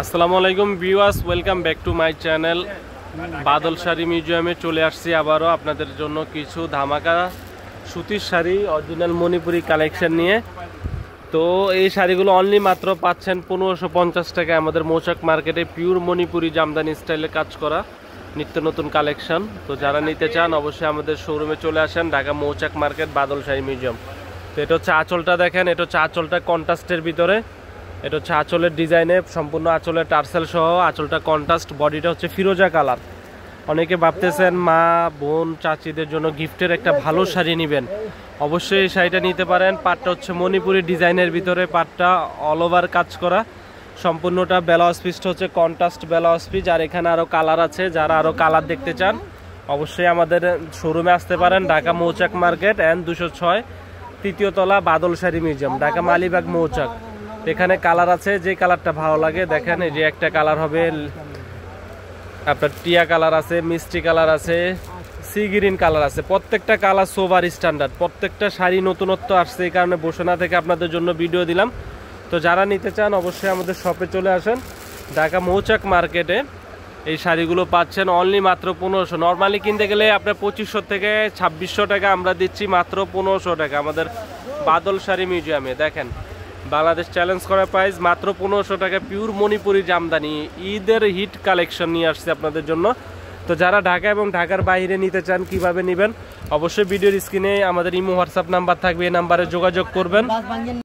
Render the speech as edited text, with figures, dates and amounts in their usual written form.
আসসালামু আলাইকুম viewers, welcome back to my channel. Badal sari মিউজিয়ামে চলে আসছি আবারও আপনাদের জন্য কিছু ধামাকা সুতির শাড়ি অরিজিনাল মণিপুরি কালেকশন নিয়ে। তো এই শাড়িগুলো অনলি মাত্র পাচ্ছেন 1550 টাকায় আমাদের মৌচাক মার্কেটে। পিওর মণিপুরি জামদানি স্টাইলে কাজ করা নিত্য নতুন কালেকশন। তো যারা নিতে চান অবশ্যই আমাদের শোরুমে চলে আসেন, ঢাকা মৌচাক মার্কেট বাদল শাড়ি মিউজিয়াম। তো এটা হচ্ছে আঁচলটা, দেখেন এটা হচ্ছে আঁচলটা কন্ট্রাস্টের ভিতরে। এটা হচ্ছে আঁচলের ডিজাইনে, সম্পূর্ণ আঁচলের টার্সেল সহ আঁচলটা কন্ট্রাস্ট, বডিটা হচ্ছে ফিরোজা কালার। অনেকে ভাবতেছেন মা বোন চাচিদের জন্য গিফটের একটা ভালো শাড়ি নেবেন, অবশ্যই এই শাড়িটা নিতে পারেন। পাটটা হচ্ছে মণিপুরি ডিজাইনের ভিতরে, পাটটা অল ওভার কাজ করা, সম্পূর্ণটা ব্লাউজ পিসটা হচ্ছে কন্ট্রাস্ট ব্লাউজ পিস। আর এখানে আরও কালার আছে, যারা আরও কালার দেখতে চান অবশ্যই আমাদের শোরুমে আসতে পারেন, ঢাকা মৌচাক মার্কেট N 206 তৃতীয় তলা বাদল শাড়ি মিউজিয়াম, ঢাকা মালিবাগ মৌচাক। এখানে কালার আছে, যে কালারটা ভালো লাগে দেখেন। এই যে একটা কালার হবে আপনার টিয়া কালার আছে, মিষ্টি কালার আছে, সি গ্রিন কালার আছে। প্রত্যেকটা কালার সোভার স্ট্যান্ডার্ড, প্রত্যেকটা শাড়ি নতুনত্ব আসছে, এই কারণে বসে না থেকে আপনাদের জন্য ভিডিও দিলাম। তো যারা নিতে চান অবশ্যই আমাদের শপে চলে আসেন, ঢাকা মৌচাক মার্কেটে। এই শাড়িগুলো পাচ্ছেন অনলি মাত্র 1500। নর্মালি কিনতে গেলে আপনার 2500 থেকে 2600 টাকা, আমরা দিচ্ছি মাত্র 1500 টাকা আমাদের বাদল শাড়ি মিউজিয়ামে। দেখেন বাংলাদেশ চ্যালেঞ্জ করা প্রাইস মাত্র 1500 টাকা, পিওর মণিপুরি জামদানি ঈদের হিট কালেকশন নিয়ে আসছে আপনাদের জন্য। তো যারা ঢাকা এবং ঢাকার বাইরে নিতে চান কিভাবে নেবেন অবশ্যই ভিডিওর স্ক্রিনে আমাদের ইমো হোয়াটসঅ্যাপ নাম্বার থাকবে, এই নাম্বারে যোগাযোগ করবেন।